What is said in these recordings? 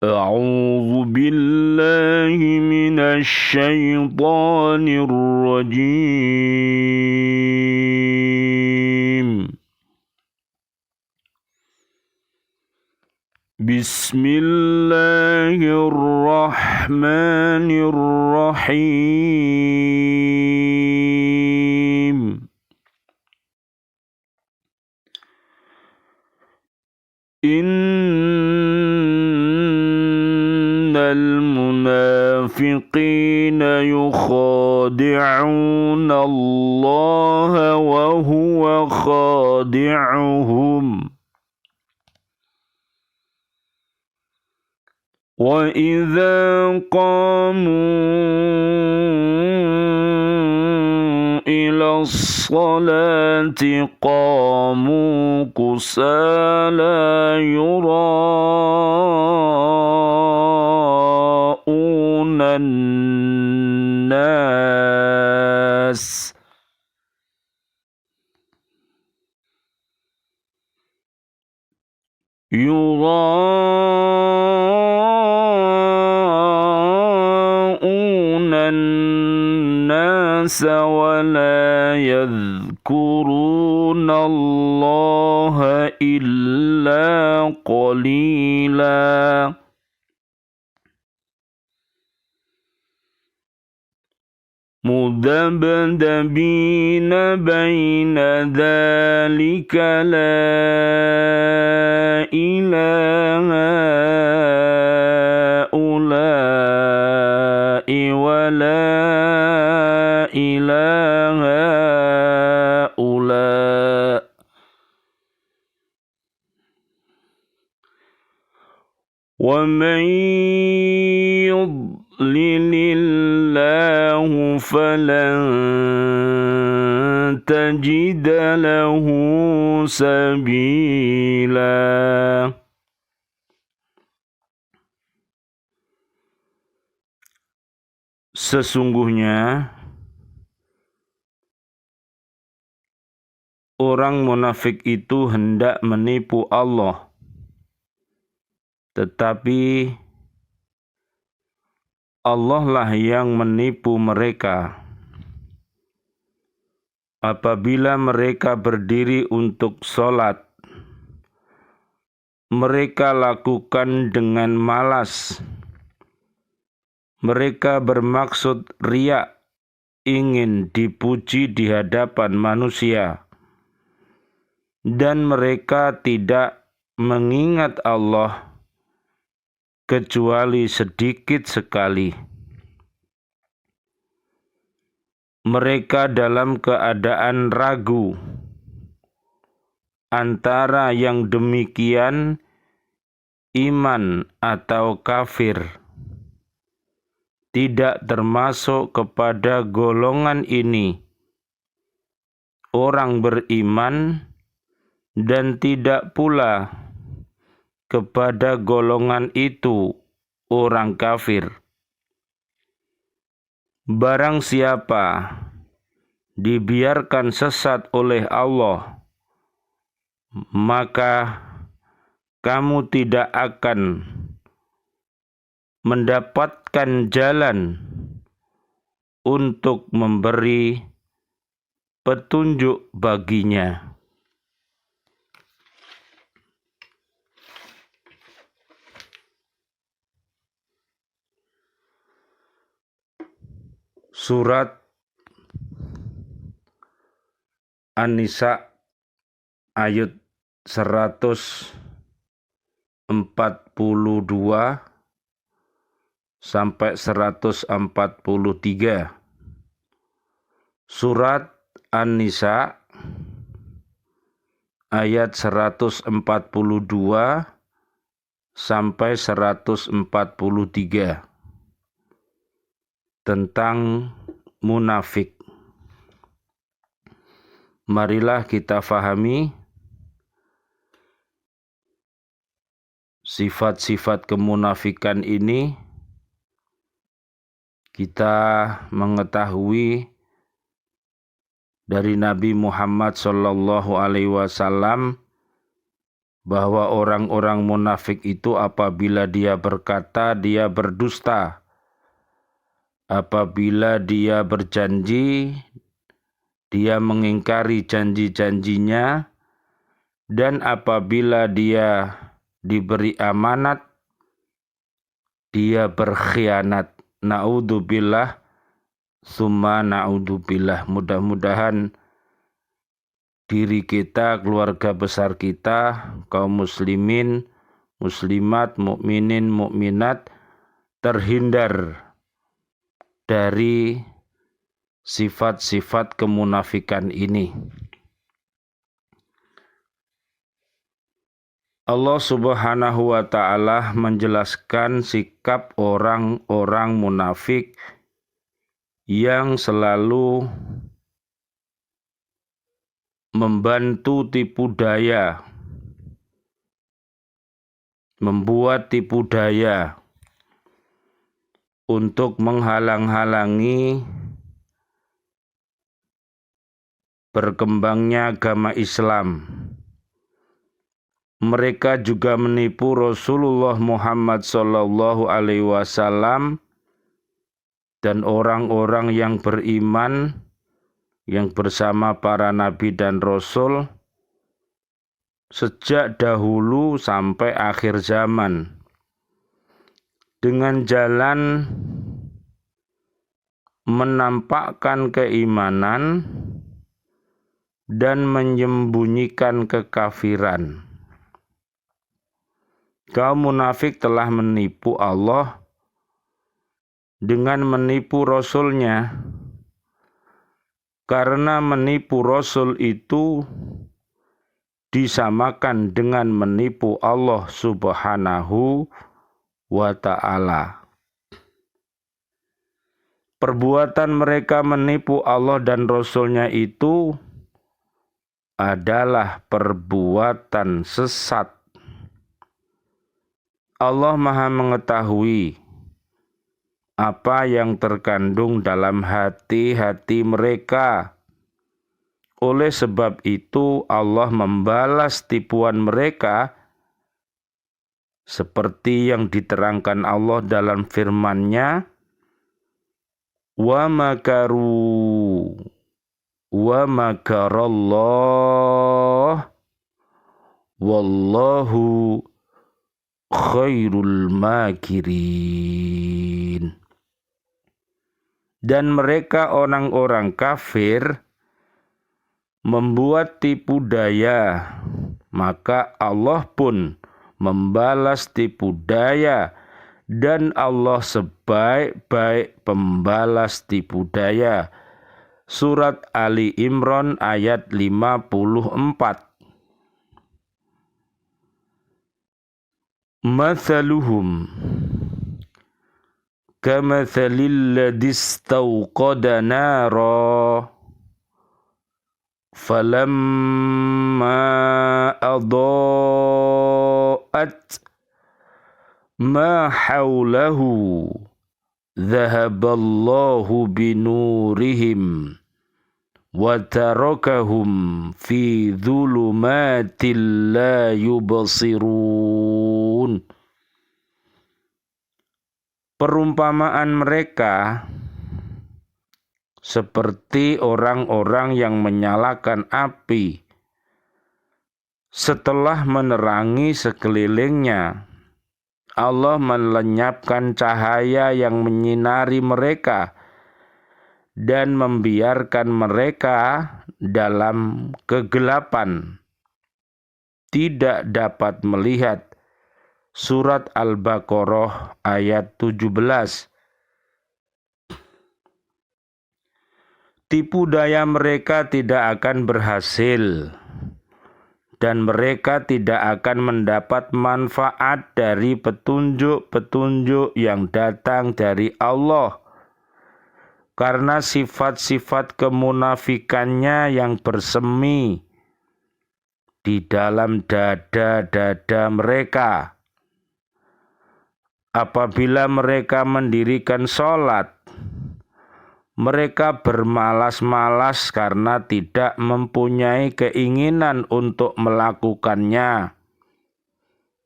أعوذ بالله من الشيطان الرجيم بسم الله الرحمن الرحيم إن المنافقين يخادعون الله وهو خادعهم وإذا قاموا إلى الصلاة قاموا كسالى يراءون الناس ولا يذكرون الله إلا قليلا مذبذبين بين ذلك لا إله هؤلاء ولا إله هؤلاء ومن يضلل الله فلن تجد له سبيلا. Sesungguhnya orang munafik itu hendak menipu Allah, tetapi Allah lah yang menipu mereka. Apabila mereka berdiri untuk sholat, mereka lakukan dengan malas. Mereka bermaksud riya, ingin dipuji di hadapan manusia. Dan mereka tidak mengingat Allah kecuali sedikit sekali. Mereka dalam keadaan ragu antara yang demikian iman atau kafir. Tidak termasuk kepada golongan ini orang beriman dan tidak pula kepada golongan itu orang kafir. Barang siapa dibiarkan sesat oleh Allah, maka kamu tidak akan mendapatkan jalan untuk memberi petunjuk baginya. Surat An-Nisa ayat 142 sampai 143. Surat An-Nisa ayat 142 sampai 143 tentang munafik. Marilah kita fahami sifat-sifat kemunafikan ini. Kita mengetahui dari Nabi Muhammad SAW bahwa orang-orang munafik itu apabila dia berkata, dia berdusta. Apabila dia berjanji, dia mengingkari janji-janjinya. Dan apabila dia diberi amanat, dia berkhianat. Na'udzubillah, summa na'udzubillah. Mudah-mudahan diri kita, keluarga besar kita, kaum muslimin, muslimat, mukminin, mukminat terhindar dari sifat-sifat kemunafikan ini. Allah Subhanahu wa ta'ala menjelaskan sikap orang-orang munafik yang selalu membantu tipu daya, membuat tipu daya untuk menghalang-halangi berkembangnya agama Islam. Mereka juga menipu Rasulullah Muhammad SAW dan orang-orang yang beriman yang bersama para nabi dan rasul sejak dahulu sampai akhir zaman dengan jalan menampakkan keimanan dan menyembunyikan kekafiran. Kaum munafik telah menipu Allah dengan menipu Rasul-Nya. Karena menipu Rasul itu disamakan dengan menipu Allah Subhanahu wa ta'ala. Perbuatan mereka menipu Allah dan Rasul-Nya itu adalah perbuatan sesat. Allah Maha mengetahui apa yang terkandung dalam hati-hati mereka. Oleh sebab itu Allah membalas tipuan mereka seperti yang diterangkan Allah dalam firman-Nya, wa makaru wa makarallah wallahu khairul makirin. Dan mereka orang-orang kafir membuat tipu daya, maka Allah pun membalas tipu daya, dan Allah sebaik-baik pembalas tipu daya. Surat Ali Imran ayat 54. Mathaluhum kamathalil ladzi istawqada nara falamma adaa'at ma hawlahu dhahaballahu binurihim wa tarakahum fi dhulumatil la yubsirun. Perumpamaan mereka seperti orang-orang yang menyalakan api setelah menerangi sekelilingnya. Allah melenyapkan cahaya yang menyinari mereka dan membiarkan mereka dalam kegelapan, tidak dapat melihat. Surat Al-Baqarah ayat 17. Tipu daya mereka tidak akan berhasil dan mereka tidak akan mendapat manfaat dari petunjuk-petunjuk yang datang dari Allah. Karena sifat-sifat kemunafikannya yang bersemi di dalam dada-dada mereka. Apabila mereka mendirikan sholat, mereka bermalas-malas karena tidak mempunyai keinginan untuk melakukannya.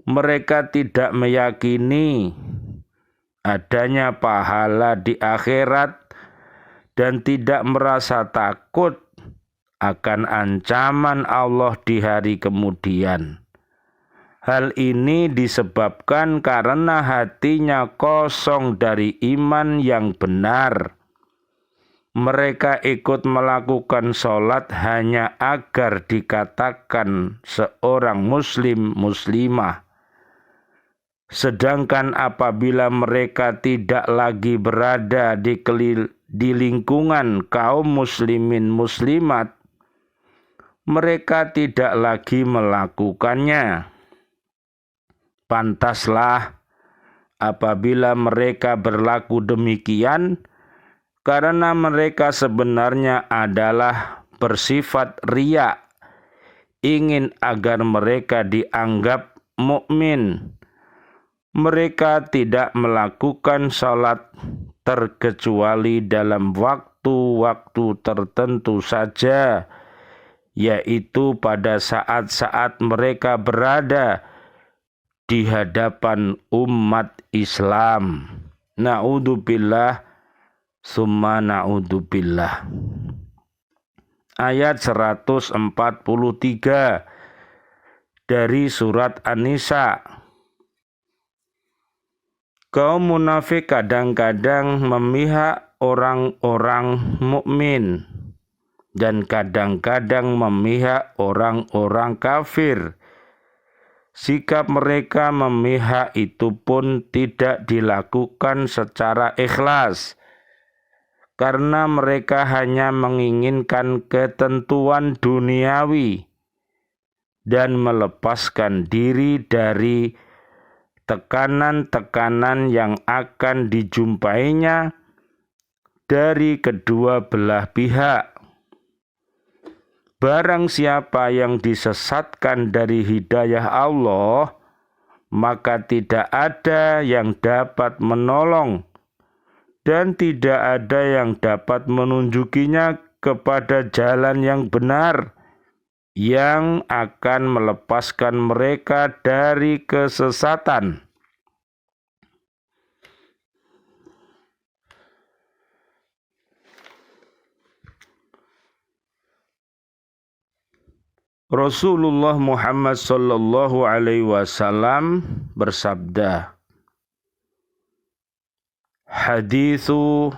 Mereka tidak meyakini adanya pahala di akhirat dan tidak merasa takut akan ancaman Allah di hari kemudian. Hal ini disebabkan karena hatinya kosong dari iman yang benar. Mereka ikut melakukan sholat hanya agar dikatakan seorang muslim muslimah. Sedangkan apabila mereka tidak lagi berada di lingkungan kaum muslimin muslimat, mereka tidak lagi melakukannya. Pantaslah apabila mereka berlaku demikian, karena mereka sebenarnya adalah bersifat riya, ingin agar mereka dianggap mukmin. Mereka tidak melakukan salat terkecuali dalam waktu-waktu tertentu saja, yaitu pada saat-saat mereka berada di hadapan umat Islam. Na'udzubillah summa na'udzubillah. Ayat 143 dari surat An-Nisa. Kaum munafik kadang-kadang memihak orang-orang mukmin dan kadang-kadang memihak orang-orang kafir. Sikap mereka memihak itu pun tidak dilakukan secara ikhlas, karena mereka hanya menginginkan ketentuan duniawi dan melepaskan diri dari tekanan-tekanan yang akan dijumpainya dari kedua belah pihak. Barang siapa yang disesatkan dari hidayah Allah, maka tidak ada yang dapat menolong dan tidak ada yang dapat menunjukinya kepada jalan yang benar yang akan melepaskan mereka dari kesesatan. Rasulullah Muhammad sallallahu alaihi wasallam bersabda, haditsu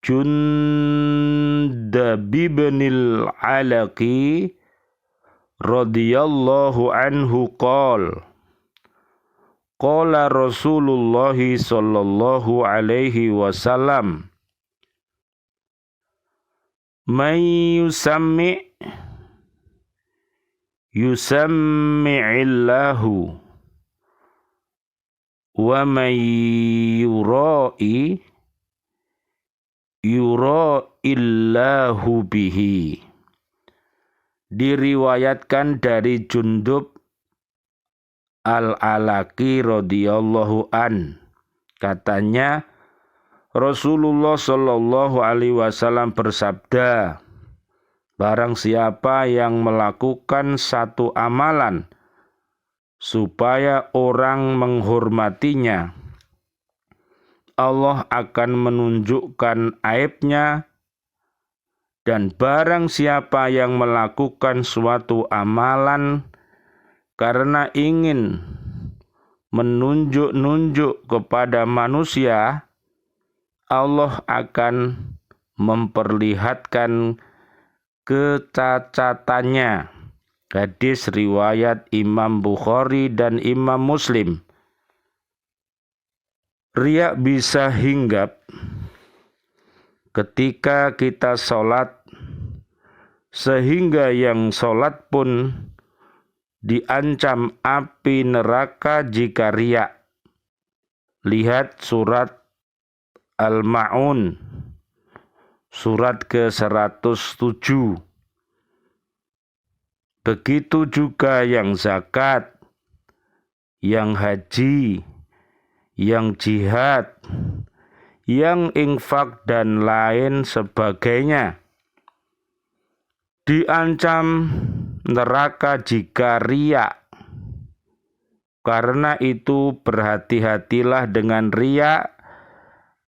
Jundab bin al-Alaqi radhiyallahu anhu qala Rasulullah sallallahu alaihi wasallam, man yusammi'illahu wa man yura'illahu bihi. Diriwayatkan dari Jundub al-Alaqi radhiyallahu an, katanya Rasulullah sallallahu alaihi wasallam bersabda, barang siapa yang melakukan satu amalan supaya orang menghormatinya, Allah akan menunjukkan aibnya. Dan barang siapa yang melakukan suatu amalan karena ingin menunjuk-nunjuk kepada manusia, Allah akan memperlihatkan kecacatannya. Hadis riwayat Imam Bukhari dan Imam Muslim. Riya bisa hinggap ketika kita sholat, sehingga yang sholat pun diancam api neraka jika riya. Lihat surat Al-Ma'un, surat ke-107. Begitu juga yang zakat, yang haji, yang jihad, yang infak dan lain sebagainya, diancam neraka jika riya. Karena itu berhati-hatilah dengan riya,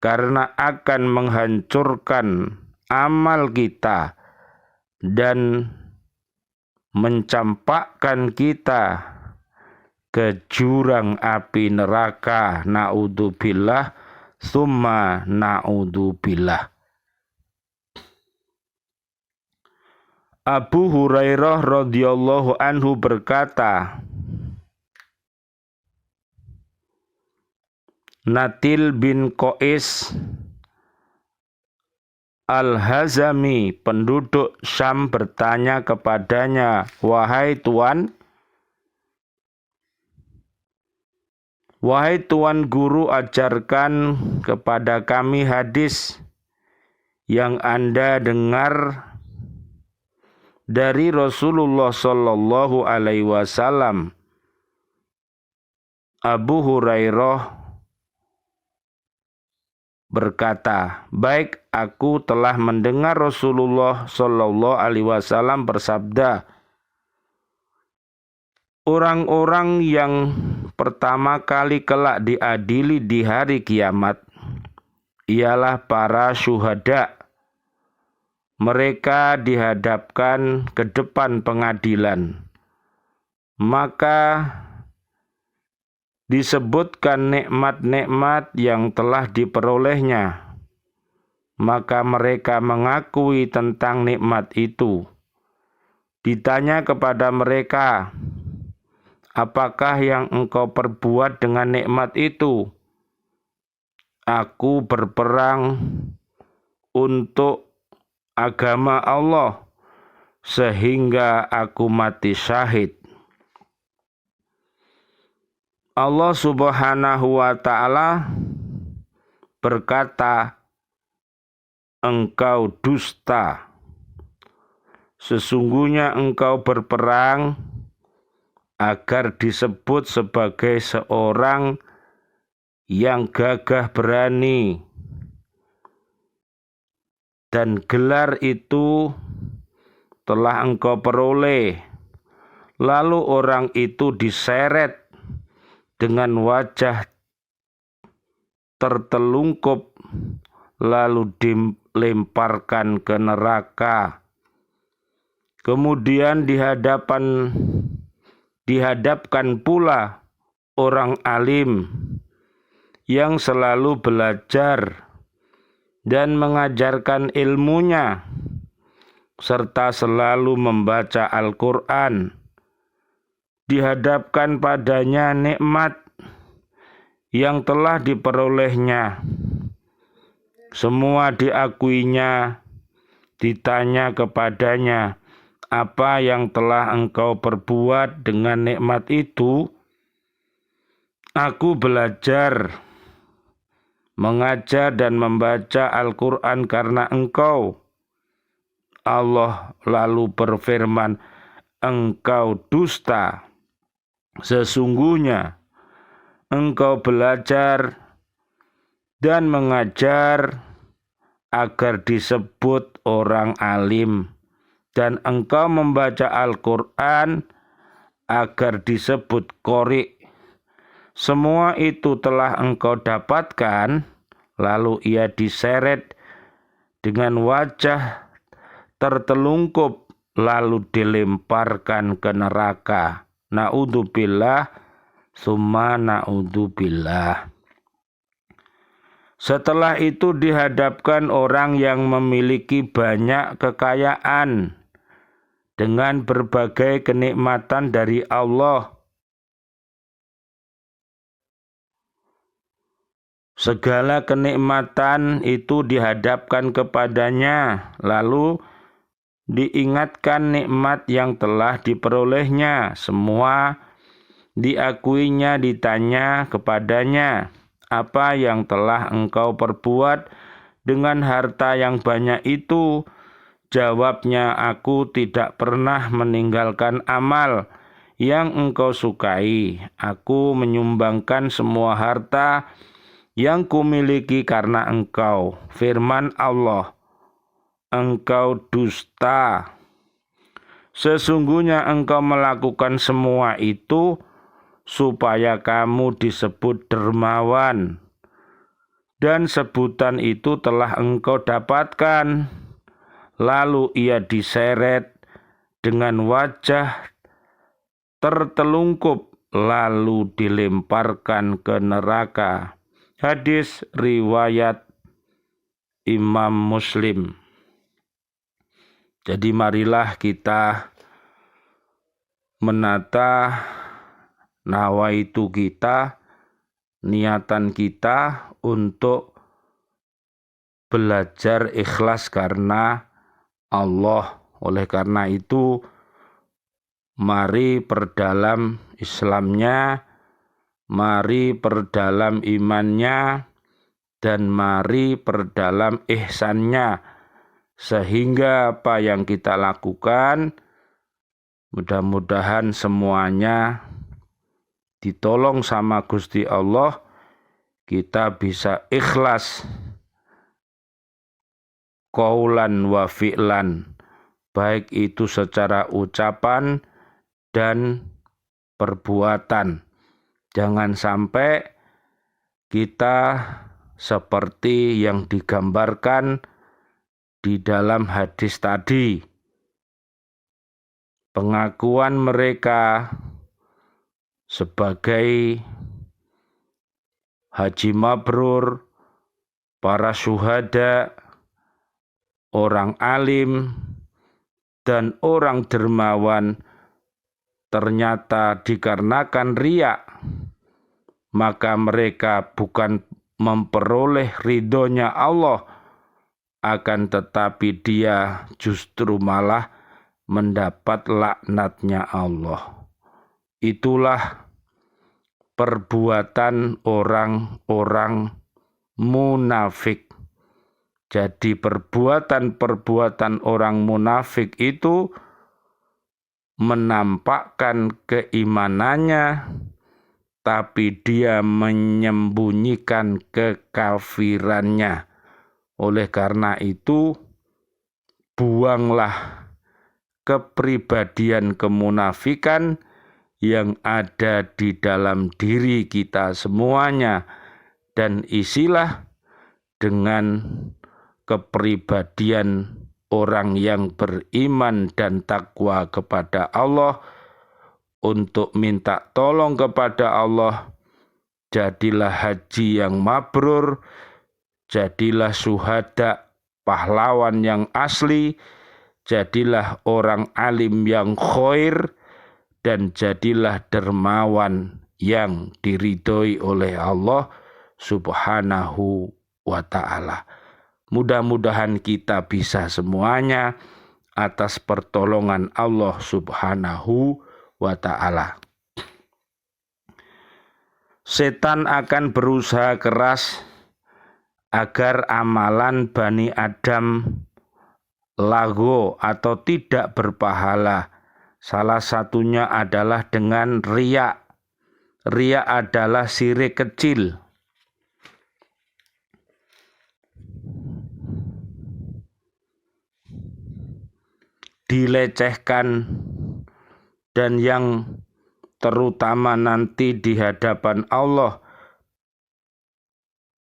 karena akan menghancurkan amal kita dan mencampakkan kita ke jurang api neraka. Na'udzubillah, summa na'udzubillah. Abu Hurairah radhiyallahu anhu berkata, Natil bin Qais Al-Hazami, penduduk Syam, bertanya kepadanya, wahai Tuan Guru, ajarkan kepada kami hadis yang Anda dengar dari Rasulullah Shallallahu Alaihi Wasallam. Abu Hurairah berkata, baik, aku telah mendengar Rasulullah Shallallahu Alaihi Wasallam bersabda, orang-orang yang pertama kali kelak diadili di hari kiamat ialah para syuhada. Mereka dihadapkan ke depan pengadilan, maka disebutkan nikmat-nikmat yang telah diperolehnya, maka mereka mengakui tentang nikmat itu. Ditanya kepada mereka, apakah yang engkau perbuat dengan nikmat itu? Aku berperang untuk agama Allah sehingga aku mati syahid. Allah Subhanahu wa Ta'ala berkata, engkau dusta. Sesungguhnya engkau berperang agar disebut sebagai seorang yang gagah berani, dan gelar itu telah engkau peroleh. Lalu orang itu diseret dengan wajah tertelungkup, lalu dilemparkan ke neraka. Kemudian dihadapkan pula orang alim yang selalu belajar dan mengajarkan ilmunya, serta selalu membaca Al-Quran. Dihadapkan padanya nikmat yang telah diperolehnya. Semua diakuinya. Ditanya kepadanya, apa yang telah engkau perbuat dengan nikmat itu? Aku belajar, mengajar dan membaca Al-Quran karena engkau. Allah lalu berfirman, engkau dusta. Sesungguhnya engkau belajar dan mengajar agar disebut orang alim, dan engkau membaca Al-Quran agar disebut qori. Semua itu telah engkau dapatkan. Lalu ia diseret dengan wajah tertelungkup, lalu dilemparkan ke neraka. Na'udzubillah, summa na'udzubillah. Setelah itu dihadapkan orang yang memiliki banyak kekayaan dengan berbagai kenikmatan dari Allah. Segala kenikmatan itu dihadapkan kepadanya, lalu diingatkan nikmat yang telah diperolehnya. Semua diakuinya. Ditanya kepadanya, apa yang telah engkau perbuat dengan harta yang banyak itu? Jawabnya, aku tidak pernah meninggalkan amal yang engkau sukai. Aku menyumbangkan semua harta yang kumiliki karena engkau. Firman Allah, engkau dusta. Sesungguhnya engkau melakukan semua itu supaya kamu disebut dermawan. Dan sebutan itu telah engkau dapatkan. Lalu ia diseret dengan wajah tertelungkup, lalu dilemparkan ke neraka. Hadis riwayat Imam Muslim. Jadi marilah kita menata nawaitu kita, niatan kita untuk belajar ikhlas karena Allah. Oleh karena itu, mari perdalam Islamnya, mari perdalam imannya, dan mari perdalam ihsannya, sehingga apa yang kita lakukan mudah-mudahan semuanya ditolong sama Gusti Allah, kita bisa ikhlas qaulan wa fi'lan, baik itu secara ucapan dan perbuatan. Jangan sampai kita seperti yang digambarkan di dalam hadis tadi. Pengakuan mereka sebagai haji mabrur, para syuhada, orang alim, dan orang dermawan ternyata dikarenakan riya, maka mereka bukan memperoleh ridhonya Allah, akan tetapi dia justru malah mendapat laknatnya Allah. Itulah perbuatan orang-orang munafik. Jadi perbuatan-perbuatan orang munafik itu menampakkan keimanannya, tapi dia menyembunyikan kekafirannya. Oleh karena itu, buanglah kepribadian kemunafikan yang ada di dalam diri kita semuanya, dan isilah dengan kepribadian orang yang beriman dan takwa kepada Allah, untuk minta tolong kepada Allah. Jadilah haji yang mabrur, jadilah syuhada, pahlawan yang asli, jadilah orang alim yang khair, dan jadilah dermawan yang diridhoi oleh Allah Subhanahu wa ta'ala. Mudah-mudahan kita bisa semuanya atas pertolongan Allah Subhanahu wa ta'ala. Setan akan berusaha keras agar amalan Bani Adam lago atau tidak berpahala. Salah satunya adalah dengan riya. Riya adalah syirik kecil. Dilecehkan, dan yang terutama nanti di hadapan Allah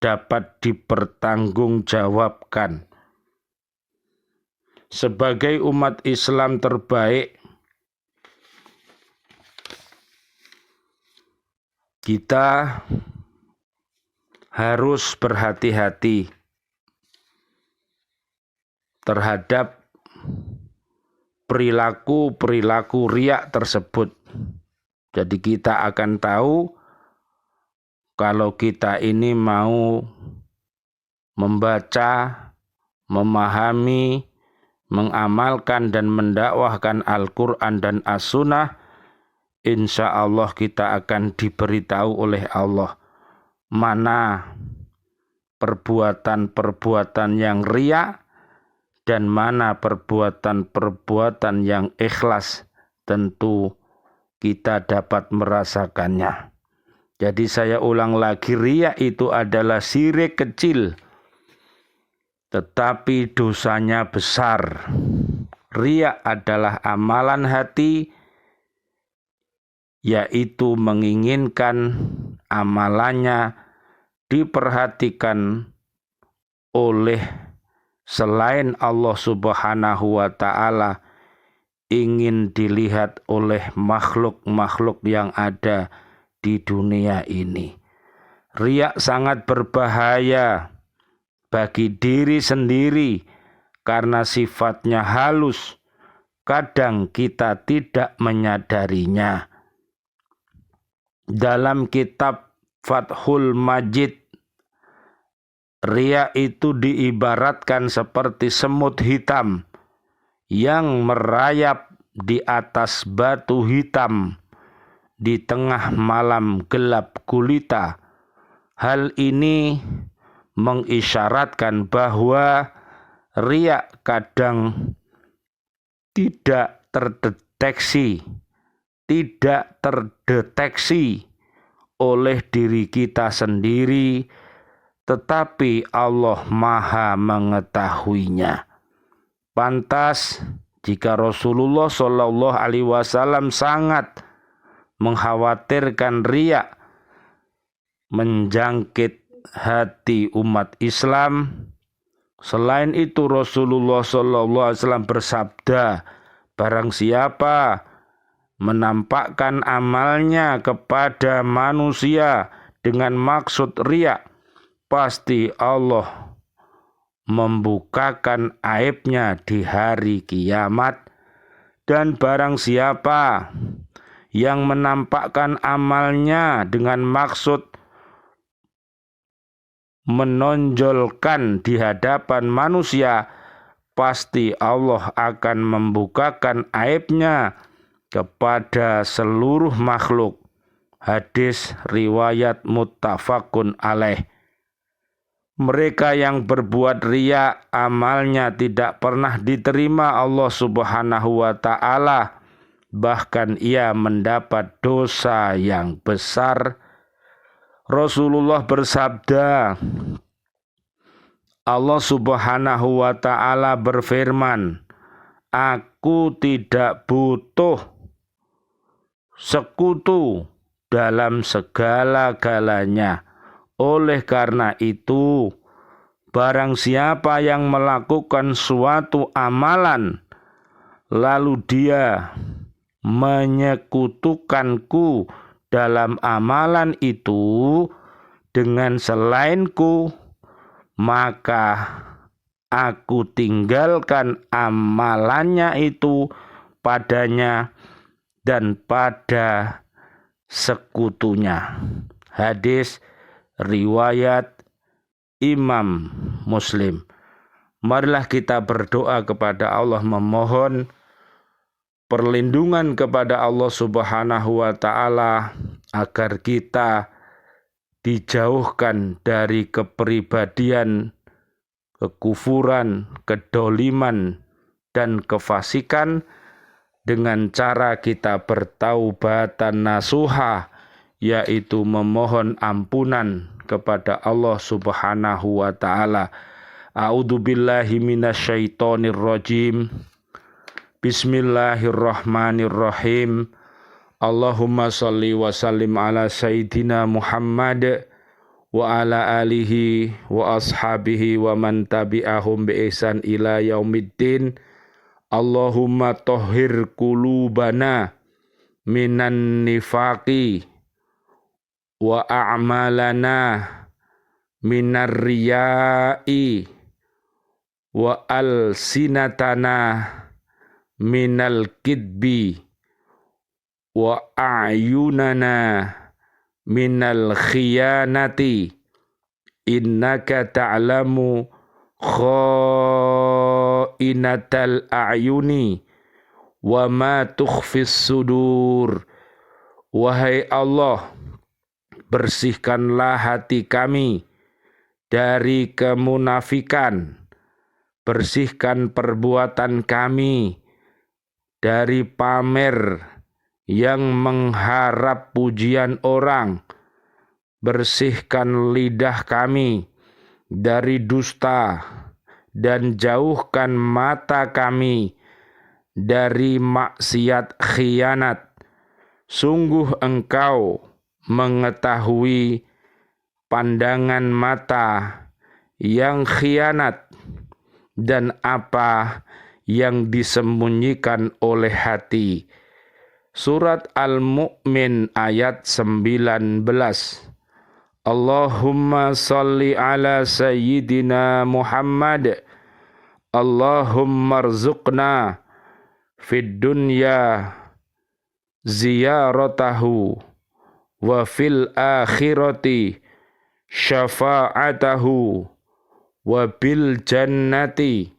dapat dipertanggungjawabkan. Sebagai umat Islam terbaik, kita harus berhati-hati terhadap perilaku riya tersebut. Jadi kita akan tahu kalau kita ini mau membaca, memahami, mengamalkan dan mendakwahkan Al-Quran dan As-Sunnah, insya Allah kita akan diberitahu oleh Allah mana perbuatan-perbuatan yang riya dan mana perbuatan-perbuatan yang ikhlas. Tentu kita dapat merasakannya. Jadi saya ulang lagi, riya itu adalah syirik kecil, tetapi dosanya besar. Riya adalah amalan hati yaitu menginginkan amalannya diperhatikan oleh selain Allah Subhanahu wa Ta'ala, ingin dilihat oleh makhluk-makhluk yang ada di dunia ini. Riya sangat berbahaya bagi diri sendiri karena sifatnya halus. Kadang kita tidak menyadarinya. Dalam kitab Fathul Majid, riya itu diibaratkan seperti semut hitam yang merayap di atas batu hitam di tengah malam gelap gulita. Hal ini mengisyaratkan bahwa riya kadang tidak terdeteksi oleh diri kita sendiri, tetapi Allah Maha mengetahuinya. Pantas jika Rasulullah Shallallahu Alaihi Wasallam sangat mengkhawatirkan riya menjangkit hati umat Islam. Selain itu Rasulullah Shallallahu Alaihi Wasallam bersabda, barang siapa menampakkan amalnya kepada manusia dengan maksud riya, pasti Allah membukakan aibnya di hari kiamat. Dan barang siapa yang menampakkan amalnya dengan maksud menonjolkan di hadapan manusia, pasti Allah akan membukakan aibnya kepada seluruh makhluk. Hadis riwayat muttafaqun alaih. Mereka yang berbuat riya, amalnya tidak pernah diterima Allah Subhanahu wa Ta'ala, bahkan ia mendapat dosa yang besar. Rasulullah bersabda, Allah Subhanahu wa Ta'ala berfirman, aku tidak butuh sekutu dalam segala-galanya. Oleh karena itu, barang siapa yang melakukan suatu amalan, lalu dia menyekutukanku dalam amalan itu dengan selainku, maka aku tinggalkan amalannya itu padanya dan pada sekutunya. Hadis riwayat Imam Muslim. Marilah kita berdoa kepada Allah, memohon perlindungan kepada Allah Subhanahu wa Ta'ala agar kita dijauhkan dari kepribadian, kekufuran, kedoliman, dan kefasikan dengan cara kita bertaubatan nasuha, yaitu memohon ampunan kepada Allah Subhanahu wa Ta'ala. A'udzubillahi minasyaitonir rajim. Bismillahirrahmanirrahim. Allahumma salli wa sallim ala Sayyidina Muhammad wa ala alihi wa ashabihi wa man tabi'ahum bi ihsan ila yaumiddin. Allahumma tahhir qulubana minan nifaqi wa a'malana minar riya'i wa alsinatana minal kidbi wa a'yunana minal khiyanati innaka ta'lamu kha'inatal a'yuni wa ma tukhfis sudur. Wahai Allah, bersihkanlah hati kami dari kemunafikan, bersihkan perbuatan kami dari pamer yang mengharap pujian orang, bersihkan lidah kami dari dusta, dan jauhkan mata kami dari maksiat khianat. Sungguh engkau mengetahui pandangan mata yang khianat dan apa yang disembunyikan oleh hati. Surat Al-Mu'min ayat 19. Allahumma salli ala sayyidina Muhammad. Allahumma rzuqna fid dunya ziyaratahu wa fil akhirati syafa'atahu wa bil jannati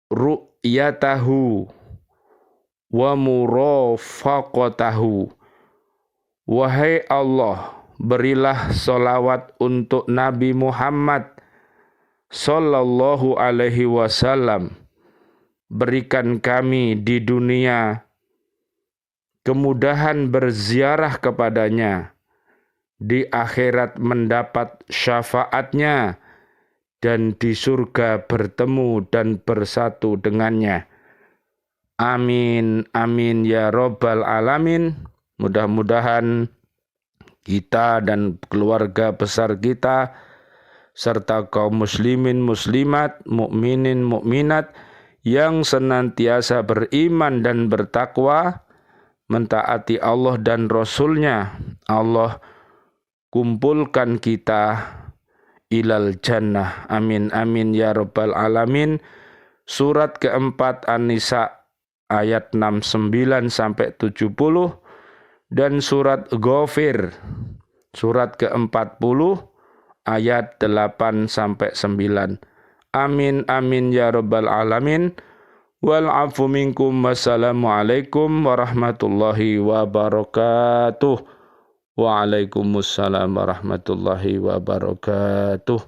ru'yatahu wa murafaqatahu. Wahai Allah, berilah solawat untuk Nabi Muhammad sallallahu alaihi wasallam. Berikan kami di dunia kemudahan berziarah kepadanya, di akhirat mendapat syafaatnya, dan di surga bertemu dan bersatu dengannya. Amin, amin ya Rabbal Alamin. Mudah-mudahan kita dan keluarga besar kita, serta kaum muslimin muslimat, mukminin mukminat yang senantiasa beriman dan bertakwa, mentaati Allah dan Rasul-Nya, Allah kumpulkan kita ilal jannah. Amin, amin ya Rabbal Alamin. Surat keempat An-Nisa ayat 69 sampai 70 dan surat Ghafir surat ke-40 ayat 8 sampai 9. Amin, amin ya Rabbal Alamin. Wal afu minkum. Wassalamualaikum warahmatullahi wabarakatuh. Waalaikumsalam warahmatullahi wabarakatuh.